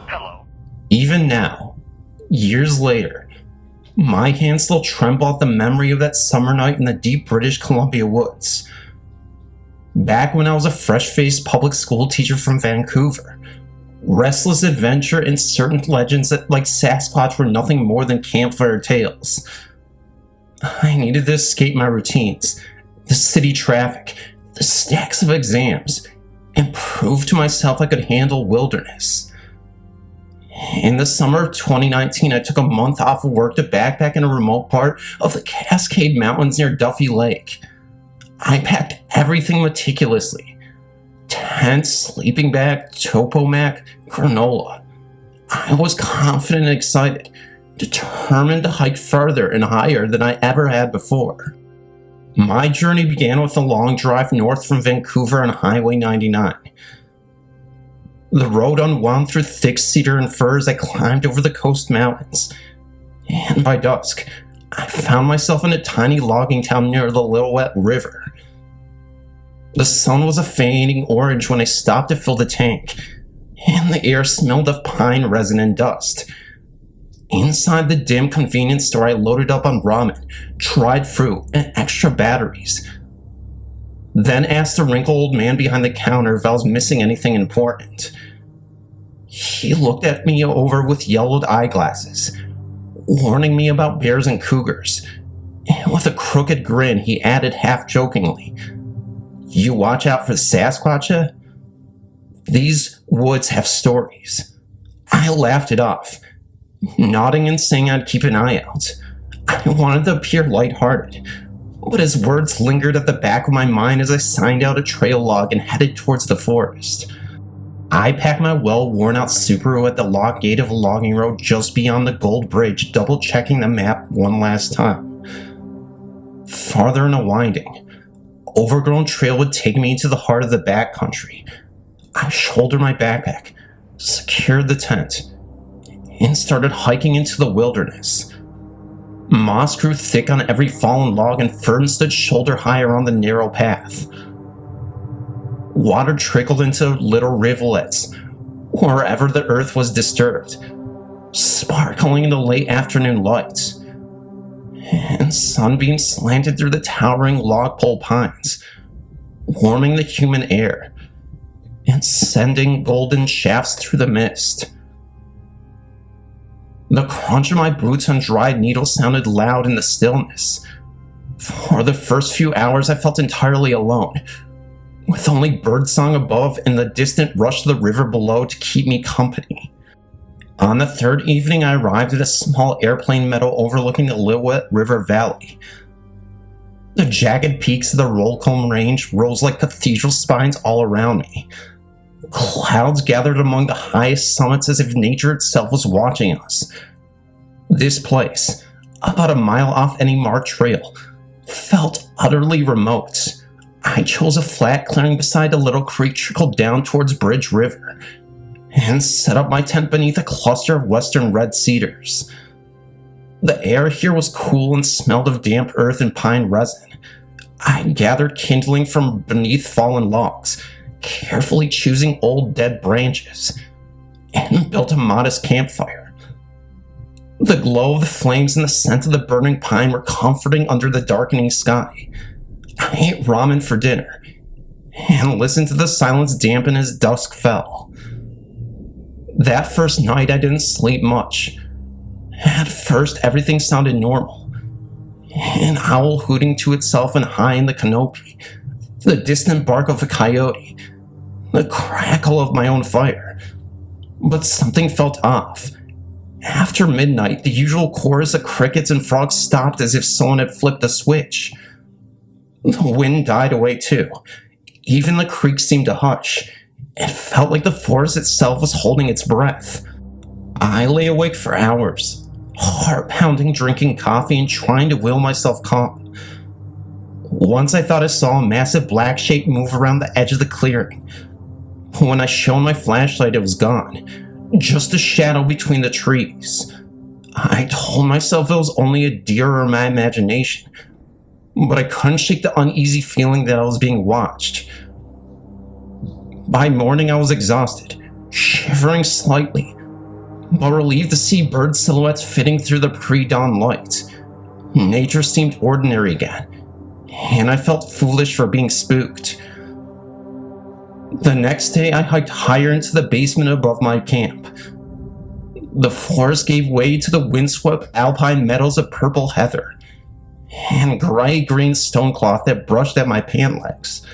Hello. Even now, years later, my hands still tremble at the memory of that summer night in the deep British Columbia woods. Back when I was a fresh-faced public school teacher from Vancouver, restless adventure and certain legends that, like Sasquatch, were nothing more than campfire tales. I needed to escape my routines, the city traffic, the stacks of exams, and prove to myself I could handle wilderness. In the summer of 2019, I took a month off of work to backpack in a remote part of the Cascade Mountains near Duffy Lake. I packed everything meticulously. Tent, sleeping bag, topo mac, granola. I was confident and excited, determined to hike further and higher than I ever had before. My journey began with a long drive north from Vancouver on Highway 99. The road unwound through thick cedar and fir as I climbed over the coast mountains, and by dusk, I found myself in a tiny logging town near the Lillooet River. The sun was a fading orange when I stopped to fill the tank, and the air smelled of pine resin and dust. Inside the dim convenience store, I loaded up on ramen, dried fruit, and extra batteries. Then asked the wrinkled old man behind the counter if I was missing anything important. He looked at me over with yellowed eyeglasses, warning me about bears and cougars. And with a crooked grin, he added half-jokingly, "You watch out for the Sasquatch? These woods have stories." I laughed it off, nodding and saying I'd keep an eye out. I wanted to appear lighthearted, but his words lingered at the back of my mind as I signed out a trail log and headed towards the forest. I packed my well-worn-out Subaru at the lock gate of a logging road just beyond the Gold Bridge, double-checking the map one last time. Farther in a winding, overgrown trail would take me into the heart of the backcountry. I shouldered my backpack, secured the tent, and started hiking into the wilderness. Moss grew thick on every fallen log and ferns stood shoulder high around the narrow path. Water trickled into little rivulets wherever the earth was disturbed, sparkling in the late afternoon light. And sunbeams slanted through the towering logpole pines, warming the humid air and sending golden shafts through the mist. The crunch of my boots on dried needles sounded loud in the stillness. For the first few hours I felt entirely alone, with only birdsong above and the distant rush of the river below to keep me company. On the third evening, I arrived at a small airplane meadow overlooking the Lillooet River Valley. The jagged peaks of the Rollcombe Range rose like cathedral spines all around me. Clouds gathered among the highest summits as if nature itself was watching us. This place, about a mile off any marked trail, felt utterly remote. I chose a flat clearing beside a little creek trickled down towards Bridge River, and set up my tent beneath a cluster of western red cedars. The air here was cool and smelled of damp earth and pine resin. I gathered kindling from beneath fallen logs, carefully choosing old dead branches, and built a modest campfire. The glow of the flames and the scent of the burning pine were comforting under the darkening sky. I ate ramen for dinner, and listened to the silence dampen as dusk fell. That first night I didn't sleep much. At first everything sounded normal. An owl hooting to itself and high in the canopy, the distant bark of a coyote, the crackle of my own fire. But something felt off. After midnight, the usual chorus of crickets and frogs stopped as if someone had flipped a switch. The wind died away too. Even the creek seemed to hush. It felt like the forest itself was holding its breath. I lay awake for hours, heart-pounding, drinking coffee and trying to will myself calm. Once I thought I saw a massive black shape move around the edge of the clearing. When I shone my flashlight, it was gone. Just a shadow between the trees. I told myself it was only a deer or my imagination, but I couldn't shake the uneasy feeling that I was being watched. By morning I was exhausted, shivering slightly, but relieved to see bird silhouettes fitting through the pre-dawn light. Nature seemed ordinary again, and I felt foolish for being spooked. The next day I hiked higher into the basement above my camp. The forest gave way to the windswept alpine meadows of purple heather and gray-green stonecloth that brushed at my pant legs.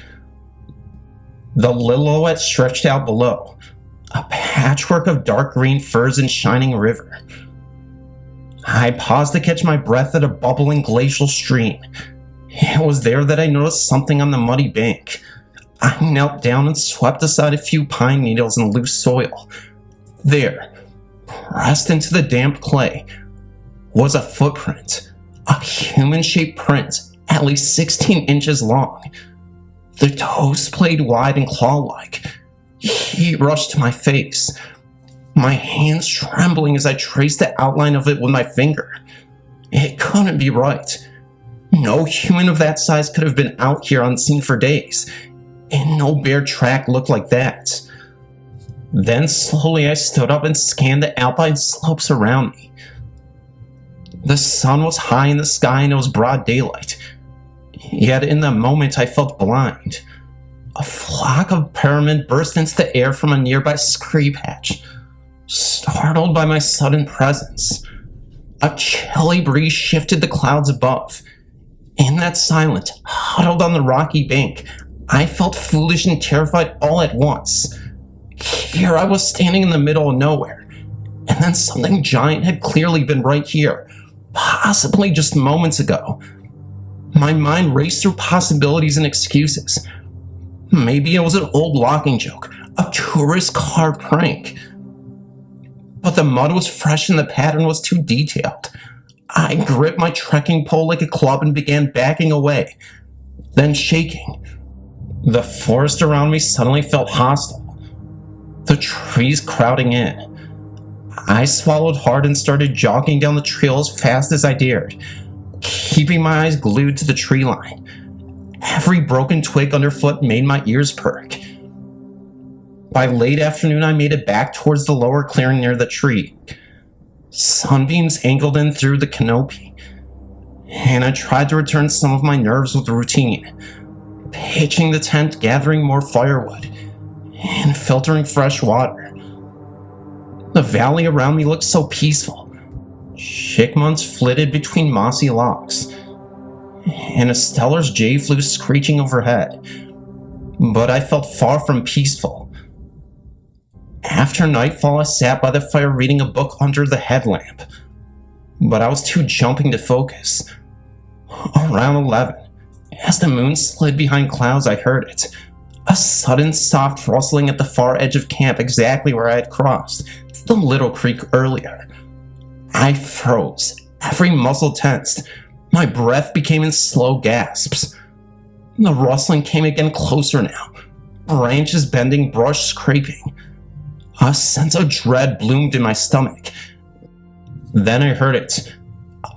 The Lillooet stretched out below, a patchwork of dark green firs and shining river. I paused to catch my breath at a bubbling glacial stream. It was there that I noticed something on the muddy bank. I knelt down and swept aside a few pine needles and loose soil. There, pressed into the damp clay, was a footprint, a human-shaped print at least 16 inches long. The toes played wide and claw-like. Heat rushed to my face, my hands trembling as I traced the outline of it with my finger. It couldn't be right. No human of that size could have been out here unseen for days, and no bear track looked like that. Then slowly I stood up and scanned the alpine slopes around me. The sun was high in the sky and it was broad daylight. Yet in the moment I felt blind. A flock of pyramid burst into the air from a nearby scree patch, startled by my sudden presence. A chilly breeze shifted the clouds above. In that silence, huddled on the rocky bank, I felt foolish and terrified all at once. Here I was standing in the middle of nowhere, and then something giant had clearly been right here, possibly just moments ago. My mind raced through possibilities and excuses. Maybe it was an old locking joke, a tourist car prank. But the mud was fresh and the pattern was too detailed. I gripped my trekking pole like a club and began backing away, then shaking. The forest around me suddenly felt hostile, the trees crowding in. I swallowed hard and started jogging down the trail as fast as I dared, keeping my eyes glued to the tree line. Every broken twig underfoot made my ears perk. By late afternoon, I made it back towards the lower clearing near the tree. Sunbeams angled in through the canopy, and I tried to return some of my nerves with routine, pitching the tent, gathering more firewood, and filtering fresh water. The valley around me looked so peaceful. Chickmunts flitted between mossy logs, and a Steller's jay flew screeching overhead. But I felt far from peaceful. After nightfall, I sat by the fire reading a book under the headlamp, but I was too jumping to focus. Around 11, as the moon slid behind clouds, I heard it. A sudden soft rustling at the far edge of camp, exactly where I had crossed the little creek earlier. I froze, every muscle tensed. My breath became in slow gasps. The rustling came again, closer now, branches bending, brush scraping. A sense of dread bloomed in my stomach. Then I heard it,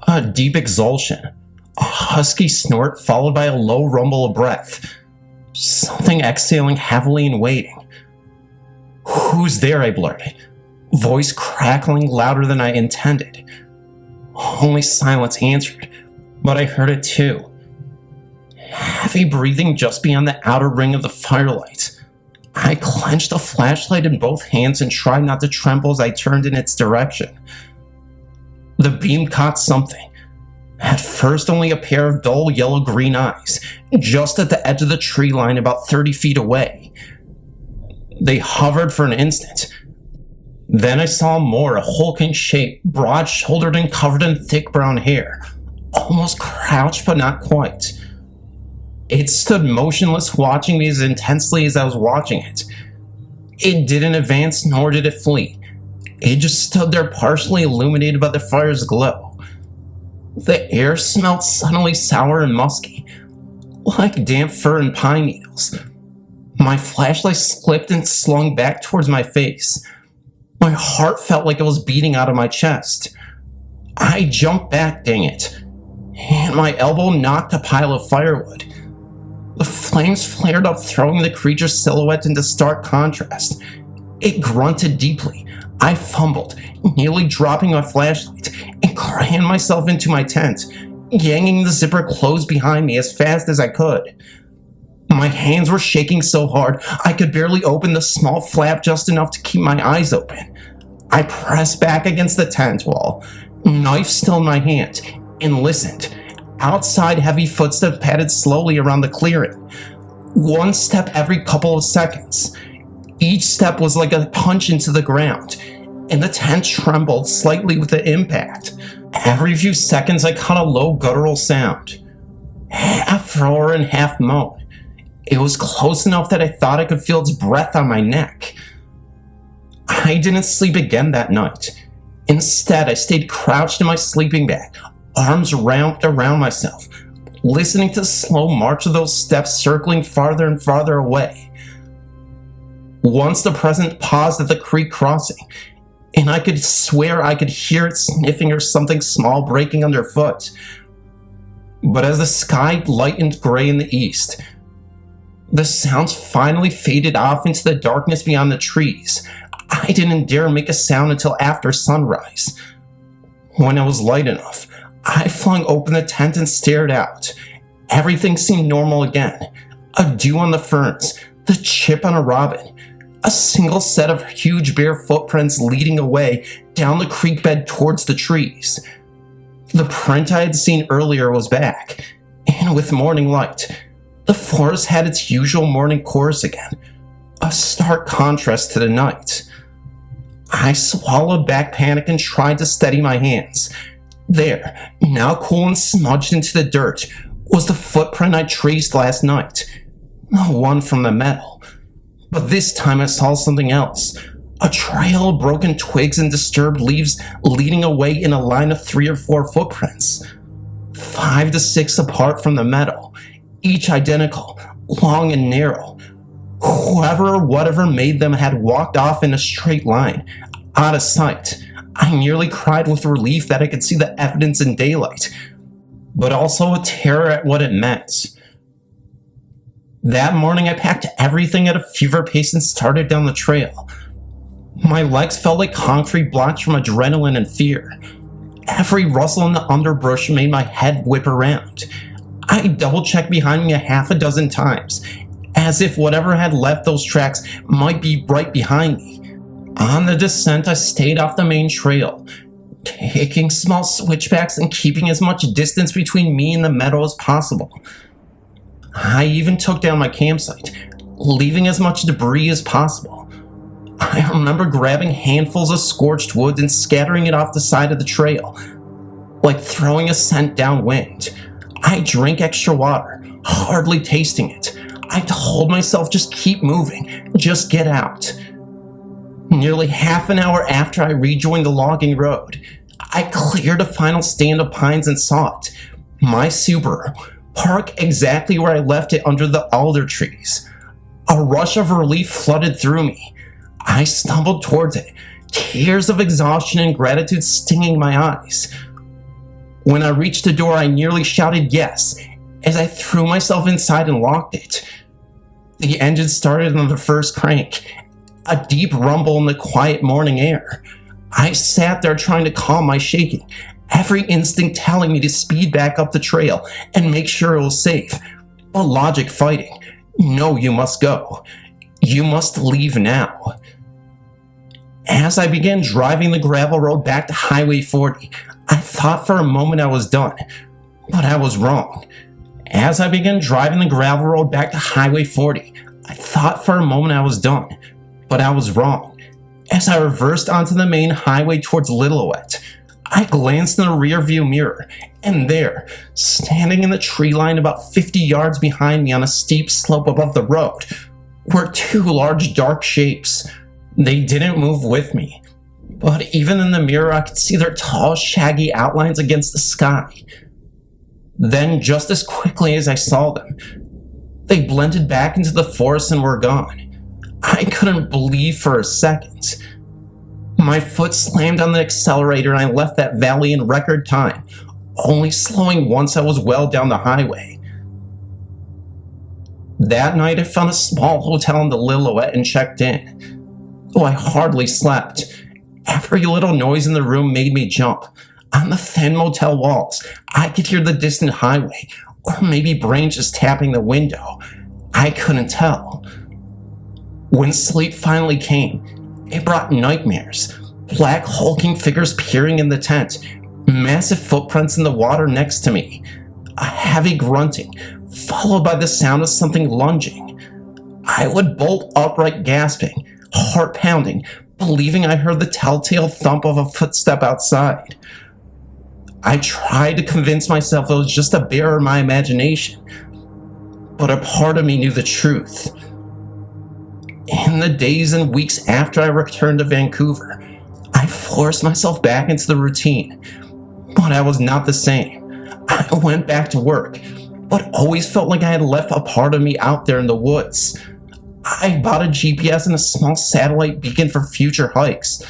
a deep exultation, a husky snort followed by a low rumble of breath, something exhaling heavily and waiting. "Who's there?" I blurted, voice crackling louder than I intended. Only silence answered, but I heard it too. Heavy breathing just beyond the outer ring of the firelight. I clenched a flashlight in both hands and tried not to tremble as I turned in its direction. The beam caught something. At first only a pair of dull yellow-green eyes, just at the edge of the tree line about 30 feet away. They hovered for an instant. Then I saw more, a hulking shape, broad-shouldered and covered in thick brown hair, almost crouched but not quite. It stood motionless, watching me as intensely as I was watching it. It didn't advance, nor did it flee. It just stood there, partially illuminated by the fire's glow. The air smelled suddenly sour and musky, like damp fir and pine needles. My flashlight slipped and slung back towards my face. My heart felt like it was beating out of my chest. I jumped back, dang it. and my elbow knocked a pile of firewood. The flames flared up, throwing the creature's silhouette into stark contrast. It grunted deeply. I fumbled, nearly dropping my flashlight, and crammed myself into my tent, yanking the zipper closed behind me as fast as I could. My hands were shaking so hard I could barely open the small flap just enough to keep my eyes open. I pressed back against the tent wall, knife still in my hand, and listened. Outside, heavy footsteps padded slowly around the clearing. One step every couple of seconds. Each step was like a punch into the ground, and the tent trembled slightly with the impact. Every few seconds, I caught a low guttural sound, half roar and half moan. It was close enough that I thought I could feel its breath on my neck. I didn't sleep again that night. Instead, I stayed crouched in my sleeping bag, arms wrapped around myself, listening to the slow march of those steps circling farther and farther away. Once the present paused at the creek crossing, and I could swear I could hear it sniffing or something small breaking underfoot. But as the sky lightened gray in the east, the sounds finally faded off into the darkness beyond the trees. I didn't dare make a sound until after sunrise. When it was light enough, I flung open the tent and stared out. Everything seemed normal again. A dew on the ferns, the chip on a robin, a single set of huge bare footprints leading away down the creek bed towards the trees. The print I had seen earlier was back, and with morning light, the forest had its usual morning chorus again, a stark contrast to the night. I swallowed back panic and tried to steady my hands. There, now cool and smudged into the dirt, was the footprint I traced last night. The one from the meadow. But this time I saw something else. A trail of broken twigs and disturbed leaves leading away in a line of 3 or 4 footprints. 5 to 6 apart from the meadow, each identical, long and narrow. Whoever or whatever made them had walked off in a straight line, out of sight. I nearly cried with relief that I could see the evidence in daylight, but also a terror at what it meant. That morning I packed everything at a fever pace and started down the trail. My legs felt like concrete blocks from adrenaline and fear. Every rustle in the underbrush made my head whip around. I double-checked behind me 6 times, as if whatever had left those tracks might be right behind me. On the descent, I stayed off the main trail, taking small switchbacks and keeping as much distance between me and the meadow as possible. I even took down my campsite, leaving as much debris as possible. I remember grabbing handfuls of scorched wood and scattering it off the side of the trail, like throwing a scent downwind. I drank extra water, hardly tasting it. I told myself, just keep moving, just get out. Nearly half an hour after I rejoined the logging road, I cleared a final stand of pines and saw it. My Subaru, parked exactly where I left it under the alder trees. A rush of relief flooded through me. I stumbled towards it, tears of exhaustion and gratitude stinging my eyes. When I reached the door, I nearly shouted yes as I threw myself inside and locked it. The engine started on the first crank, a deep rumble in the quiet morning air. I sat there trying to calm my shaking, every instinct telling me to speed back up the trail and make sure it was safe, but logic fighting. No, you must go. You must leave now. As I began driving the gravel road back to Highway 40, I thought for a moment I was done, but I was wrong. As I began driving the gravel road back to Highway 40, I thought for a moment I was done, but I was wrong. As I reversed onto the main highway towards Lillooet, I glanced in the rearview mirror, and there, standing in the tree line about 50 yards behind me on a steep slope above the road, were 2 large dark shapes. They didn't move with me, but even in the mirror I could see their tall, shaggy outlines against the sky. Then, just as quickly as I saw them, they blended back into the forest and were gone. I couldn't believe for a second. My foot slammed on the accelerator and I left that valley in record time, only slowing once I was well down the highway. That night I found a small hotel in the Lillooet and checked in. Though I hardly slept. Every little noise in the room made me jump. On the thin motel walls, I could hear the distant highway, or maybe brains just tapping the window. I couldn't tell. When sleep finally came, it brought nightmares. Black hulking figures peering in the tent, massive footprints in the water next to me, a heavy grunting, followed by the sound of something lunging. I would bolt upright gasping, heart pounding, believing I heard the telltale thump of a footstep outside. I tried to convince myself it was just a bear in my imagination, but a part of me knew the truth. In the days and weeks after I returned to Vancouver, I forced myself back into the routine, but I was not the same. I went back to work, but always felt like I had left a part of me out there in the woods. I bought a GPS and a small satellite beacon for future hikes.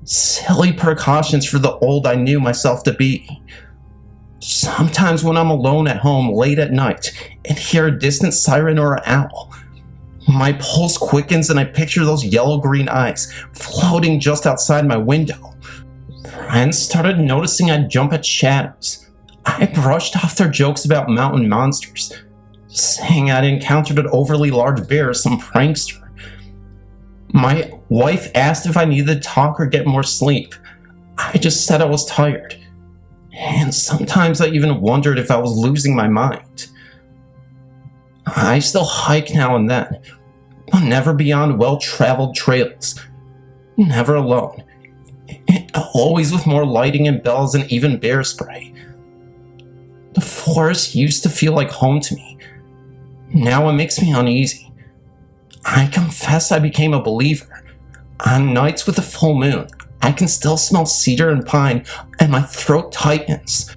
Silly precautions for the old I knew myself to be. Sometimes when I'm alone at home late at night and hear a distant siren or an owl, my pulse quickens and I picture those yellow-green eyes floating just outside my window. Friends started noticing I'd jump at shadows. I brushed off their jokes about mountain monsters, saying I'd encountered an overly large bear or some prankster. My wife asked if I needed to talk or get more sleep. I just said I was tired. And sometimes I even wondered if I was losing my mind. I still hike now and then, but never beyond well-traveled trails. Never alone. Always with more lighting and bells and even bear spray. The forest used to feel like home to me. Now it makes me uneasy. I confess I became a believer. On nights with a full moon, I can still smell cedar and pine, and my throat tightens.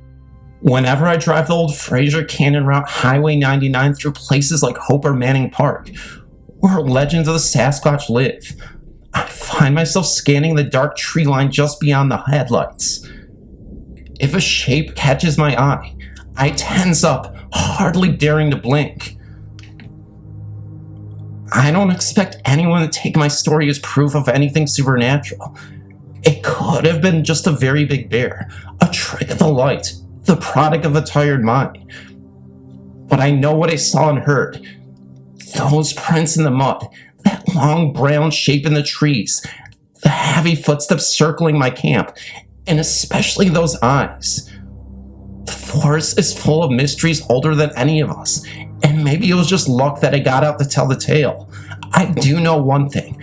Whenever I drive the old Fraser Canyon route Highway 99 through places like Hope or Manning Park, where legends of the Sasquatch live, I find myself scanning the dark tree line just beyond the headlights. If a shape catches my eye, I tense up, hardly daring to blink. I don't expect anyone to take my story as proof of anything supernatural. It could have been just a very big bear, a trick of the light, the product of a tired mind. But I know what I saw and heard. Those prints in the mud, that long brown shape in the trees, the heavy footsteps circling my camp, and especially those eyes. The forest is full of mysteries older than any of us, and maybe it was just luck that I got out to tell the tale. I do know one thing.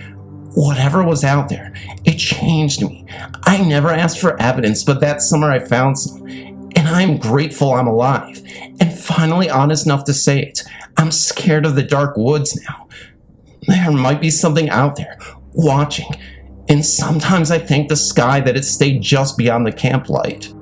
Whatever was out there, it changed me. I never asked for evidence, but that summer I found some. And I'm grateful I'm alive, and finally honest enough to say it. I'm scared of the dark woods now. There might be something out there, watching, and sometimes I thank the sky that it stayed just beyond the camp light.